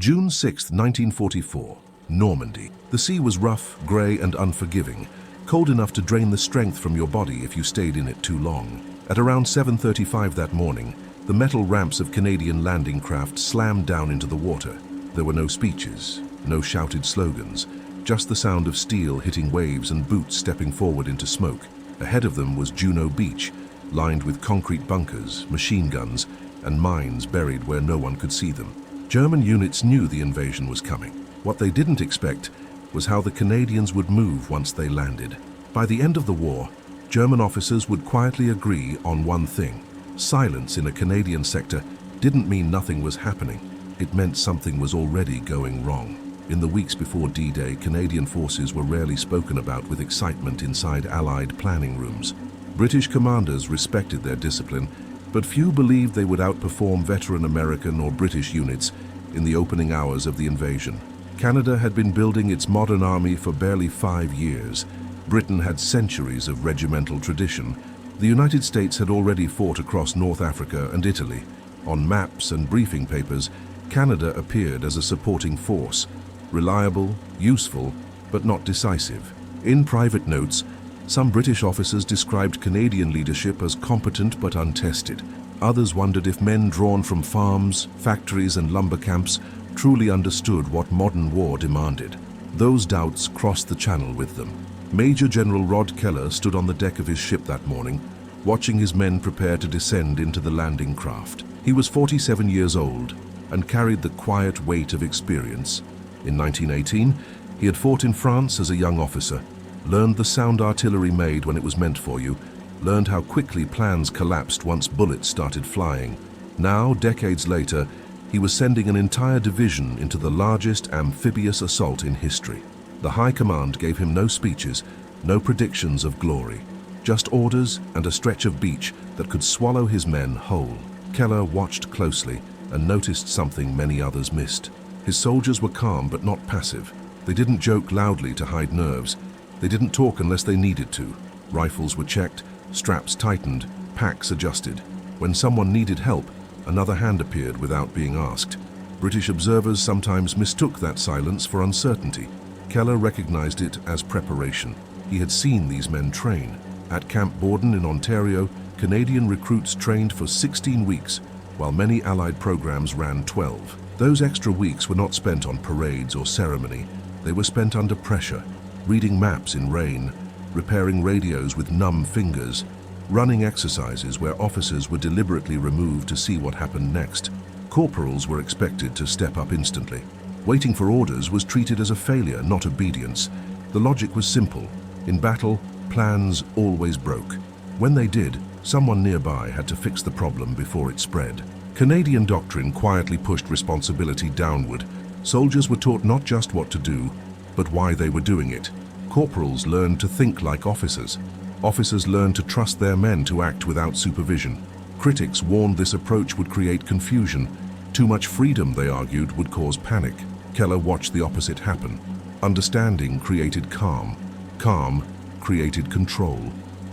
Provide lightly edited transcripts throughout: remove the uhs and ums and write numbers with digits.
June 6, 1944, Normandy. The sea was rough, grey and unforgiving, cold enough to drain the strength from your body if you stayed in it too long. At around 7:35 that morning, the metal ramps of Canadian landing craft slammed down into the water. There were no speeches, no shouted slogans, just the sound of steel hitting waves and boots stepping forward into smoke. Ahead of them was Juno Beach, lined with concrete bunkers, machine guns, and mines buried where no one could see them. German units knew the invasion was coming. What they didn't expect was how the Canadians would move once they landed. By the end of the war, German officers would quietly agree on one thing. Silence in a Canadian sector didn't mean nothing was happening. It meant something was already going wrong. In the weeks before D-Day, Canadian forces were rarely spoken about with excitement inside Allied planning rooms. British commanders respected their discipline, but few believed they would outperform veteran American or British units in the opening hours of the invasion. Canada had been building its modern army for barely 5 years. Britain had centuries of regimental tradition. The United States had already fought across North Africa and Italy. On maps and briefing papers, Canada appeared as a supporting force, reliable, useful, but not decisive. In private notes, some British officers described Canadian leadership as competent but untested. Others wondered if men drawn from farms, factories and lumber camps truly understood what modern war demanded. Those doubts crossed the channel with them. Major General Rod Keller stood on the deck of his ship that morning, watching his men prepare to descend into the landing craft. He was 47 years old and carried the quiet weight of experience. In 1918, he had fought in France as a young officer, learned the sound artillery made when it was meant for you, learned how quickly plans collapsed once bullets started flying. Now, decades later, he was sending an entire division into the largest amphibious assault in history. The High Command gave him no speeches, no predictions of glory, just orders and a stretch of beach that could swallow his men whole. Keller watched closely and noticed something many others missed. His soldiers were calm but not passive. They didn't joke loudly to hide nerves. They didn't talk unless they needed to. Rifles were checked, straps tightened, packs adjusted. When someone needed help, another hand appeared without being asked. British observers sometimes mistook that silence for uncertainty. Keller recognized it as preparation. He had seen these men train. At Camp Borden in Ontario, Canadian recruits trained for 16 weeks, while many Allied programs ran 12. Those extra weeks were not spent on parades or ceremony. They were spent under pressure, reading maps in rain, repairing radios with numb fingers, running exercises where officers were deliberately removed to see what happened next. Corporals were expected to step up instantly. Waiting for orders was treated as a failure, not obedience. The logic was simple. In battle, plans always broke. When they did, someone nearby had to fix the problem before it spread. Canadian doctrine quietly pushed responsibility downward. Soldiers were taught not just what to do, but why they were doing it. Corporals learned to think like officers. Officers learned to trust their men to act without supervision. Critics warned this approach would create confusion. Too much freedom, they argued, would cause panic. Keller watched the opposite happen. Understanding created calm. Calm created control.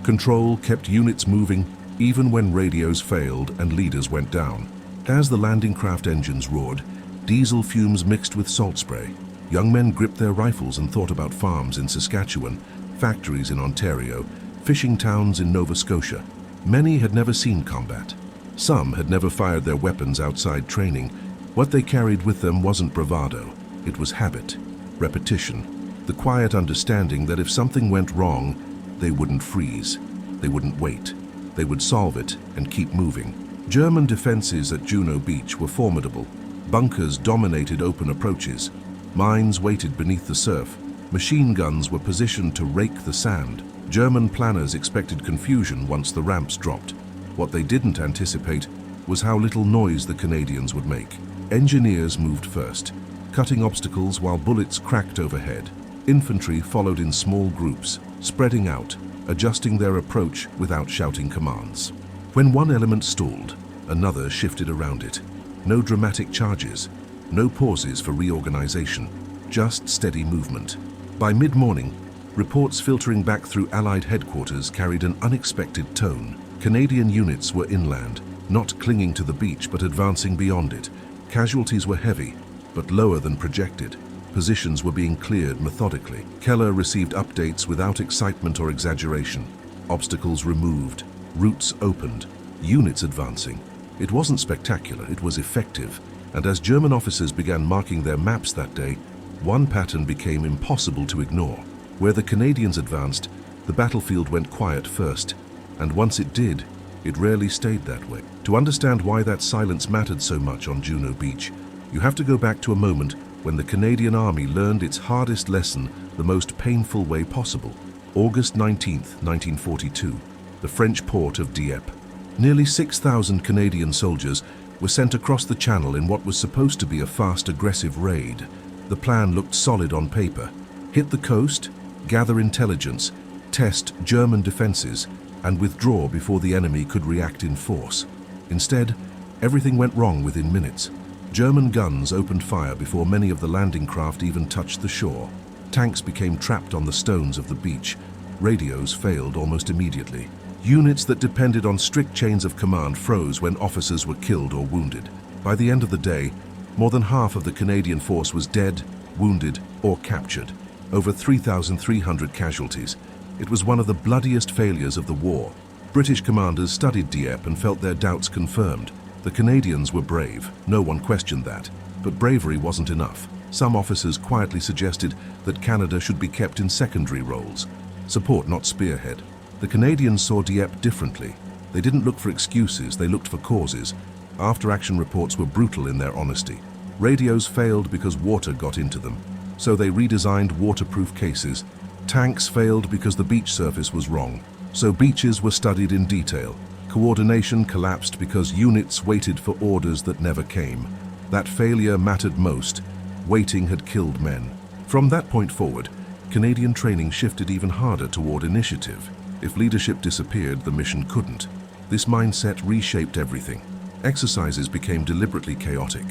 Control kept units moving even when radios failed and leaders went down. As the landing craft engines roared, diesel fumes mixed with salt spray. Young men gripped their rifles and thought about farms in Saskatchewan, factories in Ontario, fishing towns in Nova Scotia. Many had never seen combat. Some had never fired their weapons outside training. What they carried with them wasn't bravado. It was habit, repetition, the quiet understanding that if something went wrong, they wouldn't freeze. They wouldn't wait. They would solve it and keep moving. German defenses at Juno Beach were formidable. Bunkers dominated open approaches. Mines waited beneath the surf. Machine guns were positioned to rake the sand. German planners expected confusion once the ramps dropped. What they didn't anticipate was how little noise the Canadians would make. Engineers moved first, cutting obstacles while bullets cracked overhead. Infantry followed in small groups, spreading out, adjusting their approach without shouting commands. When one element stalled, another shifted around it. No dramatic charges, no pauses for reorganization, just steady movement. By mid-morning, reports filtering back through Allied headquarters carried an unexpected tone. Canadian units were inland, not clinging to the beach but advancing beyond it. Casualties were heavy, but lower than projected. Positions were being cleared methodically. Keller received updates without excitement or exaggeration. Obstacles removed, routes opened, units advancing. It wasn't spectacular, it was effective. And as German officers began marking their maps that day, one pattern became impossible to ignore. Where the Canadians advanced, the battlefield went quiet first, and once it did, it rarely stayed that way. To understand why that silence mattered so much on Juno Beach, you have to go back to a moment when the Canadian Army learned its hardest lesson the most painful way possible. August 19, 1942, the French port of Dieppe. Nearly 6,000 Canadian soldiers were sent across the channel in what was supposed to be a fast, aggressive raid. The plan looked solid on paper. Hit the coast, gather intelligence, test German defenses, and withdraw before the enemy could react in force. Instead, everything went wrong within minutes. German guns opened fire before many of the landing craft even touched the shore. Tanks became trapped on the stones of the beach. Radios failed almost immediately. Units that depended on strict chains of command froze when officers were killed or wounded. By the end of the day, more than half of the Canadian force was dead, wounded, or captured. Over 3,300 casualties. It was one of the bloodiest failures of the war. British commanders studied Dieppe and felt their doubts confirmed. The Canadians were brave, no one questioned that. But bravery wasn't enough. Some officers quietly suggested that Canada should be kept in secondary roles. Support, not spearhead. The Canadians saw Dieppe differently. They didn't look for excuses, they looked for causes. After-action reports were brutal in their honesty. Radios failed because water got into them, so they redesigned waterproof cases. Tanks failed because the beach surface was wrong, so beaches were studied in detail. Coordination collapsed because units waited for orders that never came. That failure mattered most. Waiting had killed men. From that point forward, Canadian training shifted even harder toward initiative. If leadership disappeared, the mission couldn't. This mindset reshaped everything. Exercises became deliberately chaotic.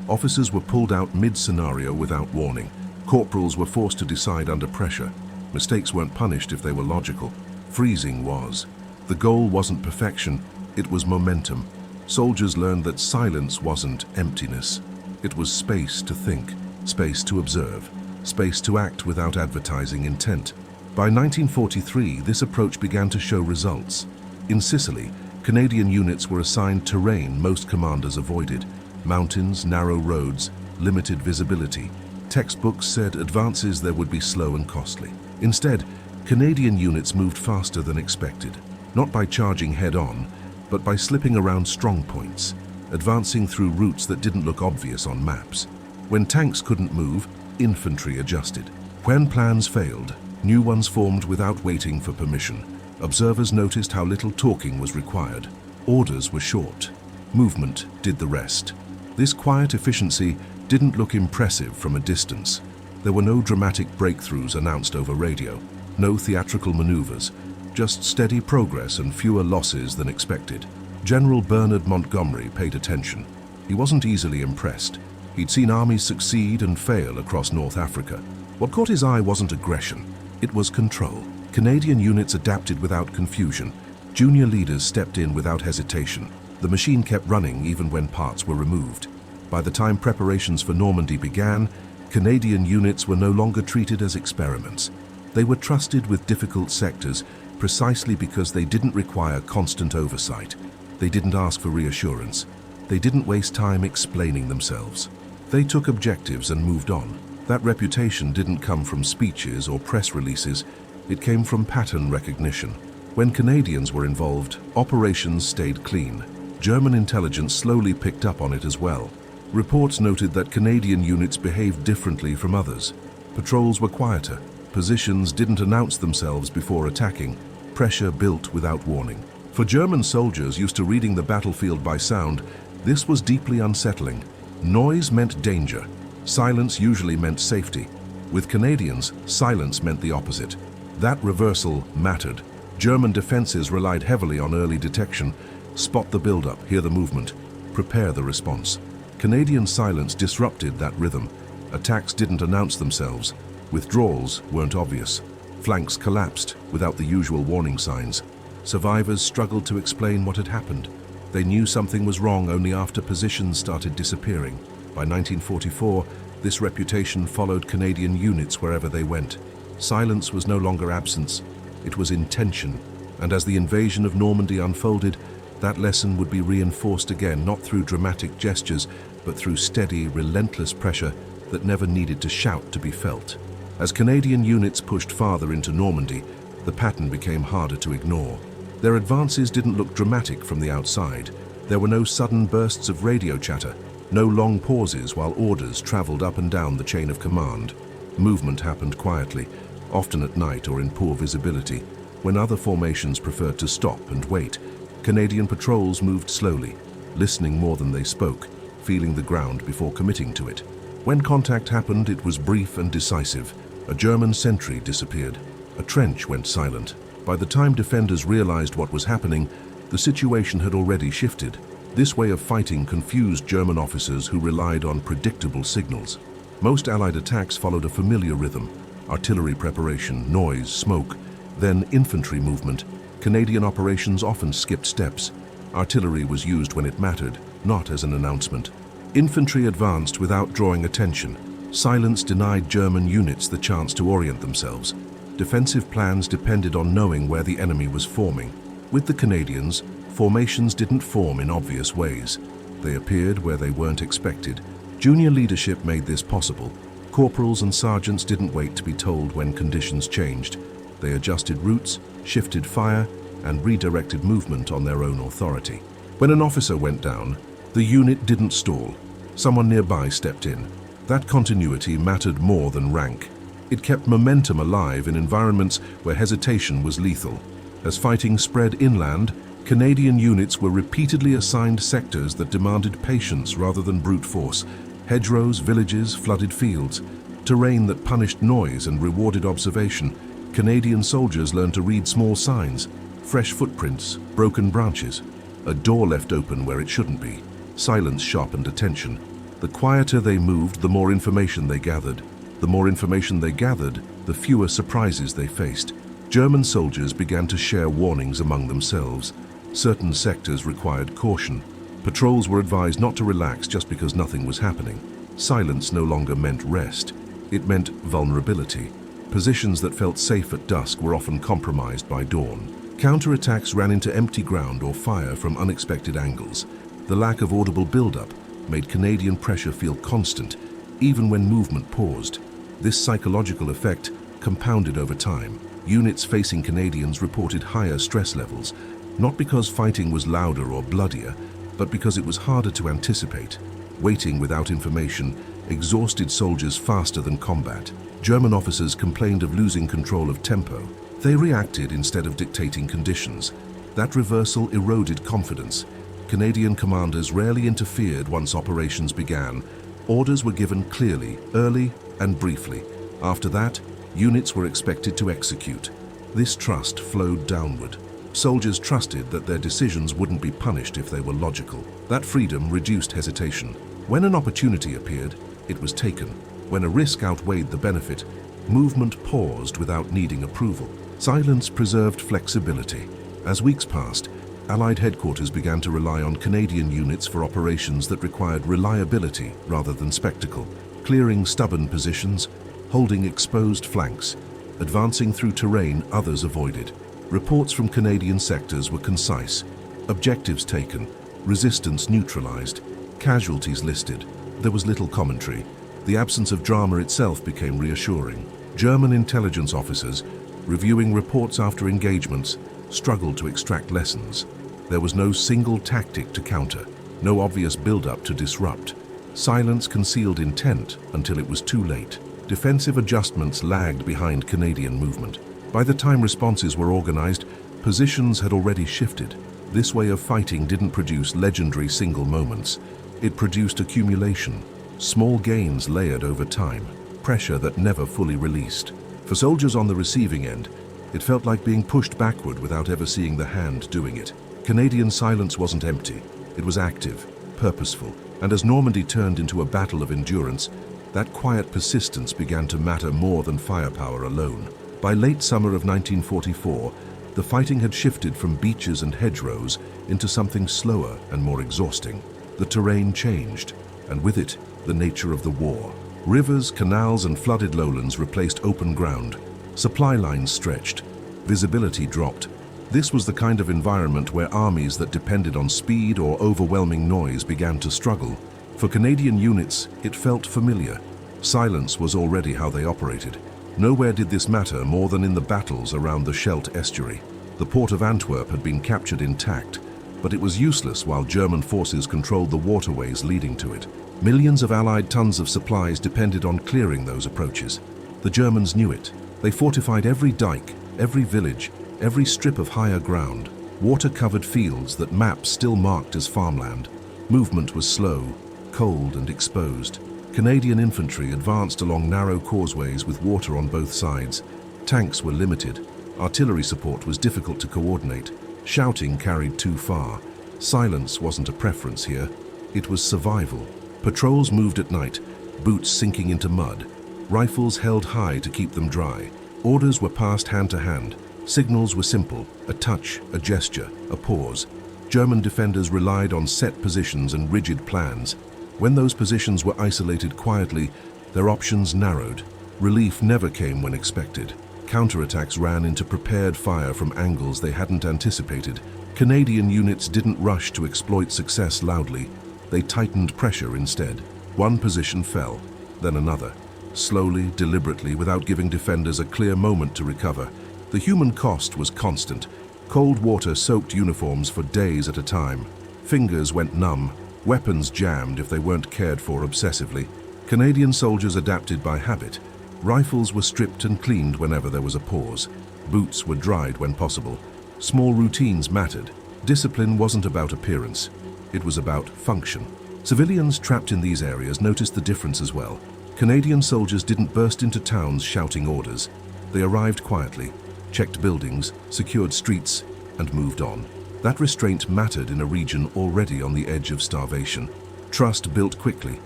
Officers were pulled out mid-scenario without warning. Corporals were forced to decide under pressure. Mistakes weren't punished if they were logical. Freezing was. The goal wasn't perfection, it was momentum. Soldiers learned that silence wasn't emptiness. It was space to think, space to observe, space to act without advertising intent. By 1943, this approach began to show results. In Sicily, Canadian units were assigned terrain most commanders avoided: mountains, narrow roads, limited visibility. Textbooks said advances there would be slow and costly. Instead, Canadian units moved faster than expected, not by charging head-on, but by slipping around strong points, advancing through routes that didn't look obvious on maps. When tanks couldn't move, infantry adjusted. When plans failed, new ones formed without waiting for permission. Observers noticed how little talking was required. Orders were short. Movement did the rest. This quiet efficiency didn't look impressive from a distance. There were no dramatic breakthroughs announced over radio, no theatrical maneuvers, just steady progress and fewer losses than expected. General Bernard Montgomery paid attention. He wasn't easily impressed. He'd seen armies succeed and fail across North Africa. What caught his eye wasn't aggression, it was control. Canadian units adapted without confusion. Junior leaders stepped in without hesitation. The machine kept running even when parts were removed. By the time preparations for Normandy began, Canadian units were no longer treated as experiments. They were trusted with difficult sectors precisely because they didn't require constant oversight. They didn't ask for reassurance. They didn't waste time explaining themselves. They took objectives and moved on. That reputation didn't come from speeches or press releases. It came from pattern recognition. When Canadians were involved, operations stayed clean. German intelligence slowly picked up on it as well. Reports noted that Canadian units behaved differently from others. Patrols were quieter. Positions didn't announce themselves before attacking. Pressure built without warning. For German soldiers used to reading the battlefield by sound, this was deeply unsettling. Noise meant danger. Silence usually meant safety. With Canadians, silence meant the opposite. That reversal mattered. German defenses relied heavily on early detection. Spot the buildup, hear the movement, prepare the response. Canadian silence disrupted that rhythm. Attacks didn't announce themselves. Withdrawals weren't obvious. Flanks collapsed without the usual warning signs. Survivors struggled to explain what had happened. They knew something was wrong only after positions started disappearing. By 1944, this reputation followed Canadian units wherever they went. Silence was no longer absence, it was intention, and as the invasion of Normandy unfolded, that lesson would be reinforced again, not through dramatic gestures, but through steady, relentless pressure that never needed to shout to be felt. As Canadian units pushed farther into Normandy, the pattern became harder to ignore. Their advances didn't look dramatic from the outside. There were no sudden bursts of radio chatter, no long pauses while orders traveled up and down the chain of command. Movement happened quietly, often at night or in poor visibility, when other formations preferred to stop and wait. Canadian patrols moved slowly, listening more than they spoke, feeling the ground before committing to it. When contact happened, it was brief and decisive. A German sentry disappeared. A trench went silent. By the time defenders realized what was happening, the situation had already shifted. This way of fighting confused German officers who relied on predictable signals. Most Allied attacks followed a familiar rhythm: artillery preparation, noise, smoke, then infantry movement. Canadian operations often skipped steps. Artillery was used when it mattered, not as an announcement. Infantry advanced without drawing attention. Silence denied German units the chance to orient themselves. Defensive plans depended on knowing where the enemy was forming. With the Canadians, formations didn't form in obvious ways. They appeared where they weren't expected. Junior leadership made this possible. Corporals and sergeants didn't wait to be told when conditions changed. They adjusted routes, shifted fire, and redirected movement on their own authority. When an officer went down, the unit didn't stall. Someone nearby stepped in. That continuity mattered more than rank. It kept momentum alive in environments where hesitation was lethal. As fighting spread inland, Canadian units were repeatedly assigned sectors that demanded patience rather than brute force. Hedgerows, villages, flooded fields, terrain that punished noise and rewarded observation. Canadian soldiers learned to read small signs, fresh footprints, broken branches, a door left open where it shouldn't be. Silence sharpened attention. The quieter they moved, the more information they gathered. The more information they gathered, the fewer surprises they faced. German soldiers began to share warnings among themselves. Certain sectors required caution. Patrols were advised not to relax just because nothing was happening. Silence no longer meant rest. It meant vulnerability. Positions that felt safe at dusk were often compromised by dawn. Counterattacks ran into empty ground or fire from unexpected angles. The lack of audible buildup made Canadian pressure feel constant, even when movement paused. This psychological effect compounded over time. Units facing Canadians reported higher stress levels, not because fighting was louder or bloodier, but because it was harder to anticipate. Waiting without information exhausted soldiers faster than combat. German officers complained of losing control of tempo. They reacted instead of dictating conditions. That reversal eroded confidence. Canadian commanders rarely interfered once operations began. Orders were given clearly, early, and briefly. After that, units were expected to execute. This trust flowed downward. Soldiers trusted that their decisions wouldn't be punished if they were logical. That freedom reduced hesitation. When an opportunity appeared, it was taken. When a risk outweighed the benefit, movement paused without needing approval. Silence preserved flexibility. As weeks passed, Allied headquarters began to rely on Canadian units for operations that required reliability rather than spectacle, clearing stubborn positions, holding exposed flanks, advancing through terrain others avoided. Reports from Canadian sectors were concise, objectives taken, resistance neutralized, casualties listed. There was little commentary. The absence of drama itself became reassuring. German intelligence officers, reviewing reports after engagements, struggled to extract lessons. There was no single tactic to counter, no obvious build-up to disrupt. Silence concealed intent until it was too late. Defensive adjustments lagged behind Canadian movement. By the time responses were organized, positions had already shifted. This way of fighting didn't produce legendary single moments. It produced accumulation, small gains layered over time, pressure that never fully released. For soldiers on the receiving end, it felt like being pushed backward without ever seeing the hand doing it. Canadian silence wasn't empty. It was active, purposeful, and as Normandy turned into a battle of endurance, that quiet persistence began to matter more than firepower alone. By late summer of 1944, the fighting had shifted from beaches and hedgerows into something slower and more exhausting. The terrain changed, and with it, the nature of the war. Rivers, canals, and flooded lowlands replaced open ground. Supply lines stretched. Visibility dropped. This was the kind of environment where armies that depended on speed or overwhelming noise began to struggle. For Canadian units, it felt familiar. Silence was already how they operated. Nowhere did this matter more than in the battles around the Scheldt estuary. The port of Antwerp had been captured intact, but it was useless while German forces controlled the waterways leading to it. Millions of Allied tons of supplies depended on clearing those approaches. The Germans knew it. They fortified every dike, every village, every strip of higher ground, water-covered fields that maps still marked as farmland. Movement was slow, cold, and exposed. Canadian infantry advanced along narrow causeways with water on both sides. Tanks were limited. Artillery support was difficult to coordinate. Shouting carried too far. Silence wasn't a preference here. It was survival. Patrols moved at night, boots sinking into mud. Rifles held high to keep them dry. Orders were passed hand to hand. Signals were simple: a touch, a gesture, a pause. German defenders relied on set positions and rigid plans. When those positions were isolated quietly, their options narrowed. Relief never came when expected. Counterattacks ran into prepared fire from angles they hadn't anticipated. Canadian units didn't rush to exploit success loudly. They tightened pressure instead. One position fell, then another. Slowly, deliberately, without giving defenders a clear moment to recover. The human cost was constant. Cold water soaked uniforms for days at a time. Fingers went numb. Weapons jammed if they weren't cared for obsessively. Canadian soldiers adapted by habit. Rifles were stripped and cleaned whenever there was a pause. Boots were dried when possible. Small routines mattered. Discipline wasn't about appearance. It was about function. Civilians trapped in these areas noticed the difference as well. Canadian soldiers didn't burst into towns shouting orders. They arrived quietly, checked buildings, secured streets, and moved on. That restraint mattered in a region already on the edge of starvation. Trust built quickly.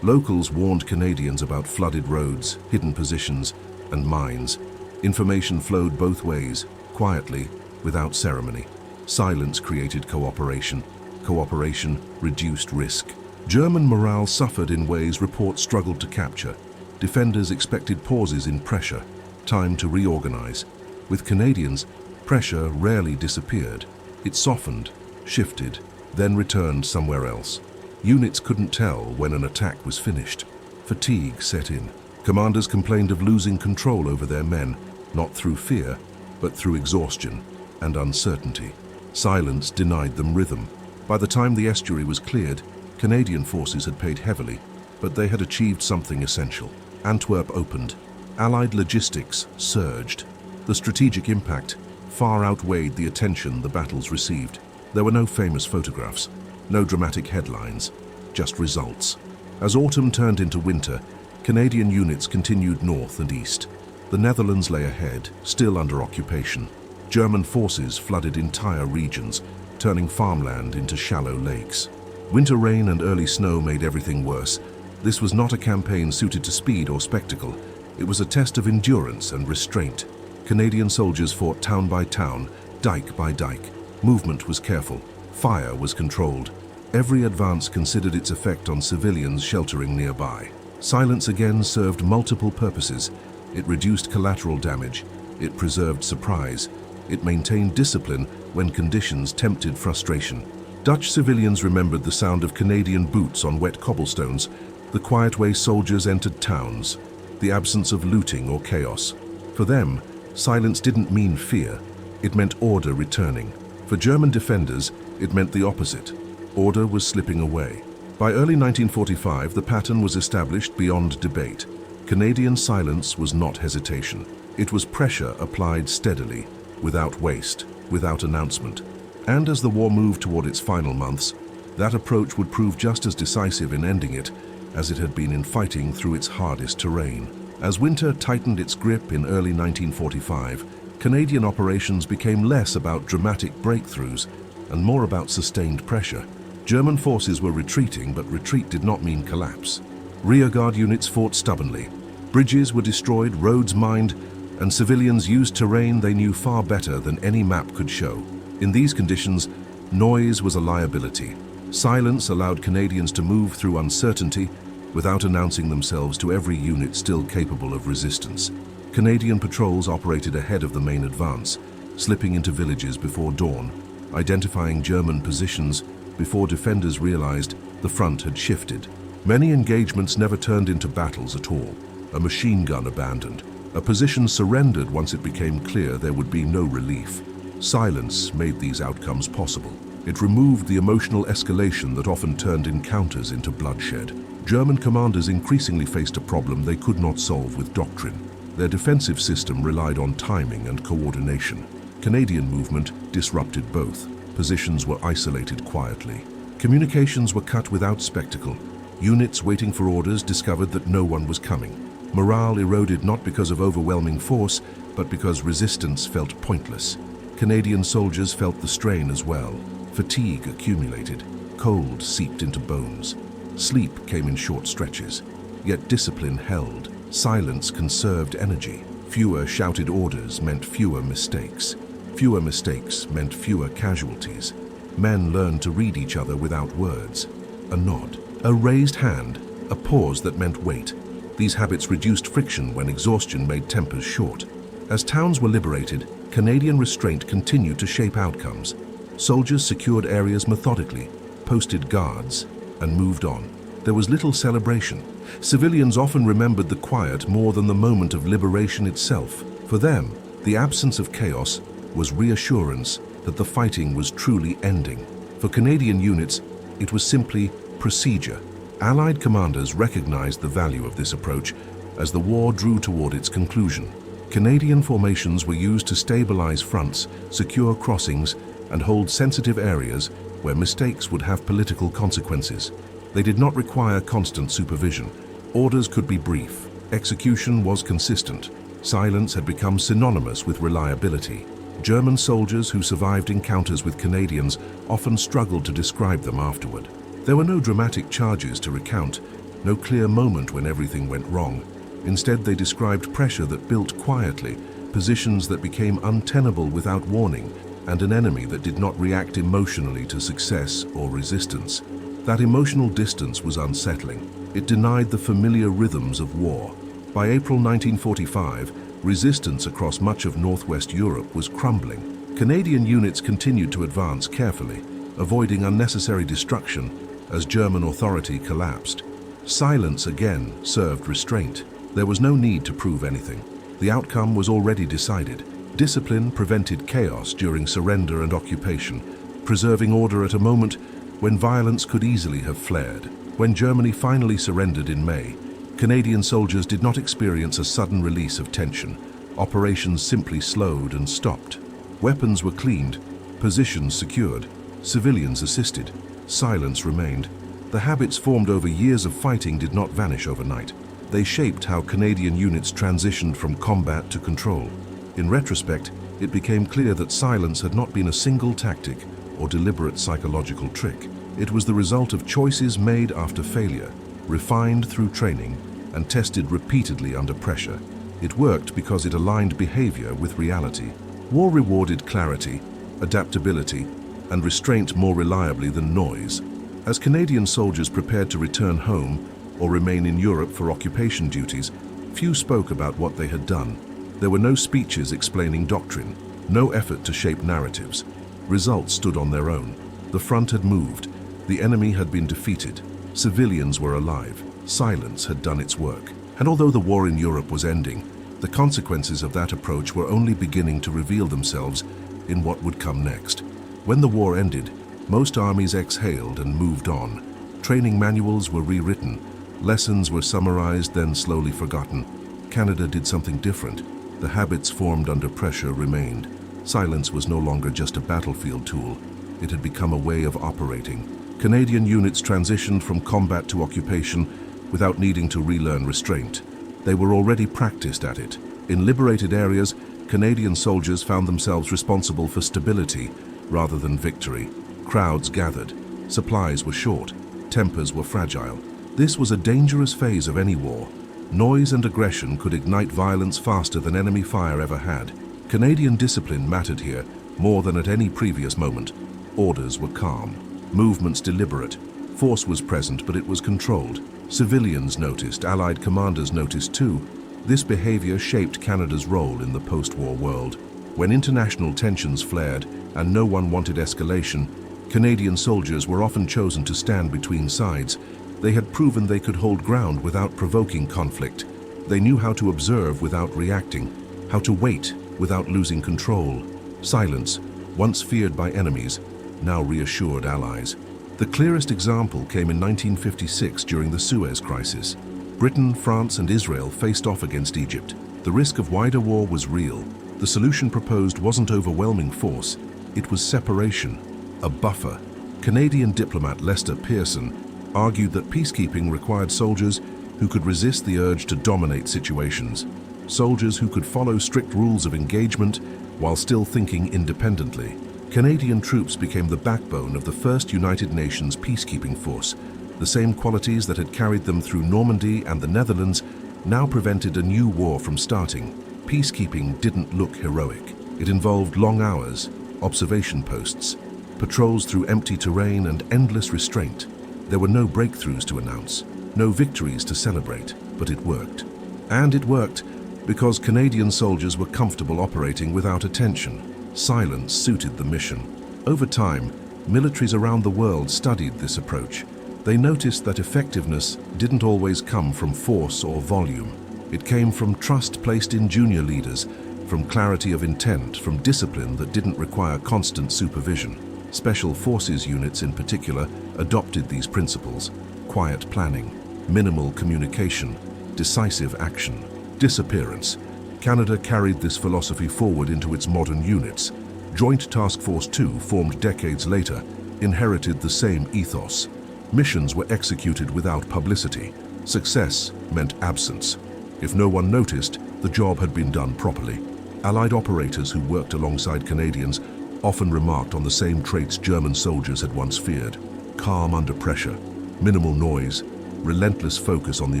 Locals warned Canadians about flooded roads, hidden positions, and mines. Information flowed both ways, quietly, without ceremony. Silence created cooperation. Cooperation reduced risk. German morale suffered in ways reports struggled to capture. Defenders expected pauses in pressure, time to reorganize. With Canadians, pressure rarely disappeared. It softened, shifted, then returned somewhere else. Units couldn't tell when an attack was finished. Fatigue set in. Commanders complained of losing control over their men, not through fear, but through exhaustion and uncertainty. Silence denied them rhythm. By the time the estuary was cleared, Canadian forces had paid heavily, but they had achieved something essential. Antwerp opened. Allied logistics surged. The strategic impact far outweighed the attention the battles received. There were no famous photographs, no dramatic headlines, just results. As autumn turned into winter, Canadian units continued north and east. The Netherlands lay ahead, still under occupation. German forces flooded entire regions, turning farmland into shallow lakes. Winter rain and early snow made everything worse. This was not a campaign suited to speed or spectacle. It was a test of endurance and restraint. Canadian soldiers fought town by town, dike by dike. Movement was careful. Fire was controlled. Every advance considered its effect on civilians sheltering nearby. Silence again served multiple purposes. It reduced collateral damage. It preserved surprise. It maintained discipline when conditions tempted frustration. Dutch civilians remembered the sound of Canadian boots on wet cobblestones, the quiet way soldiers entered towns, the absence of looting or chaos. For them, silence didn't mean fear. It meant order returning. For German defenders, it meant the opposite. Order was slipping away. By early 1945, the pattern was established beyond debate. Canadian silence was not hesitation. It was pressure applied steadily, without waste, without announcement. And as the war moved toward its final months, that approach would prove just as decisive in ending it as it had been in fighting through its hardest terrain. As winter tightened its grip in early 1945, Canadian operations became less about dramatic breakthroughs and more about sustained pressure. German forces were retreating, but retreat did not mean collapse. Rearguard units fought stubbornly. Bridges were destroyed, roads mined, and civilians used terrain they knew far better than any map could show. In these conditions, noise was a liability. Silence allowed Canadians to move through uncertainty, without announcing themselves to every unit still capable of resistance. Canadian patrols operated ahead of the main advance, slipping into villages before dawn, identifying German positions before defenders realized the front had shifted. Many engagements never turned into battles at all. A machine gun abandoned. A position surrendered once it became clear there would be no relief. Silence made these outcomes possible. It removed the emotional escalation that often turned encounters into bloodshed. German commanders increasingly faced a problem they could not solve with doctrine. Their defensive system relied on timing and coordination. Canadian movement disrupted both. Positions were isolated quietly. Communications were cut without spectacle. Units waiting for orders discovered that no one was coming. Morale eroded not because of overwhelming force, but because resistance felt pointless. Canadian soldiers felt the strain as well. Fatigue accumulated. Cold seeped into bones. Sleep came in short stretches. Yet discipline held. Silence conserved energy. Fewer shouted orders meant fewer mistakes. Fewer mistakes meant fewer casualties. Men learned to read each other without words. A nod, a raised hand, a pause that meant wait. These habits reduced friction when exhaustion made tempers short. As towns were liberated, Canadian restraint continued to shape outcomes. Soldiers secured areas methodically, posted guards, and moved on. There was little celebration. Civilians often remembered the quiet more than the moment of liberation itself. For them, the absence of chaos was reassurance that the fighting was truly ending. For Canadian units, it was simply procedure. Allied commanders recognized the value of this approach as the war drew toward its conclusion. Canadian formations were used to stabilize fronts, secure crossings, and hold sensitive areas where mistakes would have political consequences. They did not require constant supervision. Orders could be brief. Execution was consistent. Silence had become synonymous with reliability. German soldiers who survived encounters with Canadians often struggled to describe them afterward. There were no dramatic charges to recount, no clear moment when everything went wrong. Instead, they described pressure that built quietly, positions that became untenable without warning, and an enemy that did not react emotionally to success or resistance. That emotional distance was unsettling. It denied the familiar rhythms of war. By April 1945, resistance across much of Northwest Europe was crumbling. Canadian units continued to advance carefully, avoiding unnecessary destruction as German authority collapsed. Silence again served restraint. There was no need to prove anything. The outcome was already decided. Discipline prevented chaos during surrender and occupation, preserving order at a moment when violence could easily have flared. When Germany finally surrendered in May, Canadian soldiers did not experience a sudden release of tension. Operations simply slowed and stopped. Weapons were cleaned, positions secured, civilians assisted. Silence remained. The habits formed over years of fighting did not vanish overnight. They shaped how Canadian units transitioned from combat to control. In retrospect, it became clear that silence had not been a single tactic or deliberate psychological trick. It was the result of choices made after failure, refined through training, and tested repeatedly under pressure. It worked because it aligned behavior with reality. War rewarded clarity, adaptability, and restraint more reliably than noise. As Canadian soldiers prepared to return home or remain in Europe for occupation duties, few spoke about what they had done. There were no speeches explaining doctrine, no effort to shape narratives. Results stood on their own. The front had moved. The enemy had been defeated. Civilians were alive. Silence had done its work. And although the war in Europe was ending, the consequences of that approach were only beginning to reveal themselves in what would come next. When the war ended, most armies exhaled and moved on. Training manuals were rewritten. Lessons were summarized, then slowly forgotten. Canada did something different. The habits formed under pressure remained. Silence was no longer just a battlefield tool. It had become a way of operating. Canadian units transitioned from combat to occupation without needing to relearn restraint. They were already practiced at it. In liberated areas, Canadian soldiers found themselves responsible for stability rather than victory. Crowds gathered. Supplies were short. Tempers were fragile. This was a dangerous phase of any war. Noise and aggression could ignite violence faster than enemy fire ever had. Canadian discipline mattered here more than at any previous moment. Orders were calm. Movements deliberate. Force was present, but it was controlled. Civilians noticed, Allied commanders noticed too. This behavior shaped Canada's role in the post-war world. When international tensions flared and no one wanted escalation, Canadian soldiers were often chosen to stand between sides. They had proven they could hold ground without provoking conflict. They knew how to observe without reacting, how to wait without losing control. Silence, once feared by enemies, now reassured allies. The clearest example came in 1956 during the Suez Crisis. Britain, France, and Israel faced off against Egypt. The risk of wider war was real. The solution proposed wasn't overwhelming force, it was separation, a buffer. Canadian diplomat Lester Pearson argued that peacekeeping required soldiers who could resist the urge to dominate situations, soldiers who could follow strict rules of engagement while still thinking independently. Canadian troops became the backbone of the first United Nations peacekeeping force. The same qualities that had carried them through Normandy and the Netherlands now prevented a new war from starting. Peacekeeping didn't look heroic. It involved long hours, observation posts, patrols through empty terrain, and endless restraint. There were no breakthroughs to announce, no victories to celebrate, but it worked. And it worked because Canadian soldiers were comfortable operating without attention. Silence suited the mission. Over time, militaries around the world studied this approach. They noticed that effectiveness didn't always come from force or volume. It came from trust placed in junior leaders, from clarity of intent, from discipline that didn't require constant supervision. Special forces units in particular adopted these principles: quiet planning, minimal communication, decisive action, disappearance. Canada carried this philosophy forward into its modern units. Joint Task Force 2, formed decades later, inherited the same ethos. Missions were executed without publicity. Success meant absence. If no one noticed, the job had been done properly. Allied operators who worked alongside Canadians often remarked on the same traits German soldiers had once feared: calm under pressure, minimal noise, relentless focus on the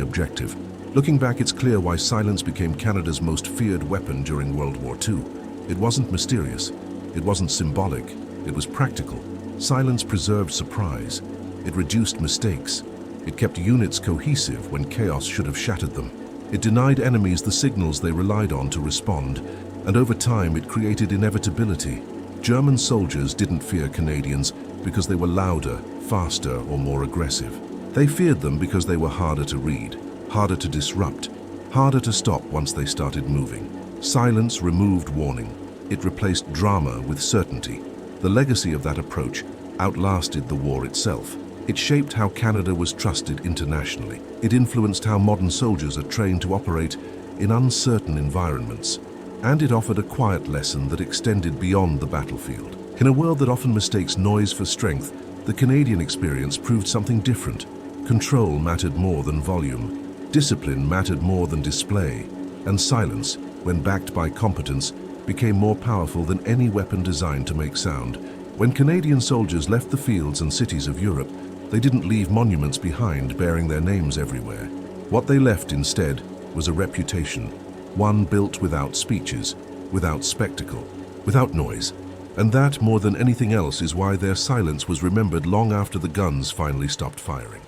objective. Looking back, it's clear why silence became Canada's most feared weapon during World War II. It wasn't mysterious, it wasn't symbolic, it was practical. Silence preserved surprise, it reduced mistakes, it kept units cohesive when chaos should have shattered them. It denied enemies the signals they relied on to respond, and over time it created inevitability. German soldiers didn't fear Canadians because they were louder, faster, or more aggressive. They feared them because they were harder to read, harder to disrupt, harder to stop once they started moving. Silence removed warning. It replaced drama with certainty. The legacy of that approach outlasted the war itself. It shaped how Canada was trusted internationally. It influenced how modern soldiers are trained to operate in uncertain environments. And it offered a quiet lesson that extended beyond the battlefield. In a world that often mistakes noise for strength, the Canadian experience proved something different. Control mattered more than volume. Discipline mattered more than display, and silence, when backed by competence, became more powerful than any weapon designed to make sound. When Canadian soldiers left the fields and cities of Europe, they didn't leave monuments behind bearing their names everywhere. What they left instead was a reputation, one built without speeches, without spectacle, without noise. And that, more than anything else, is why their silence was remembered long after the guns finally stopped firing.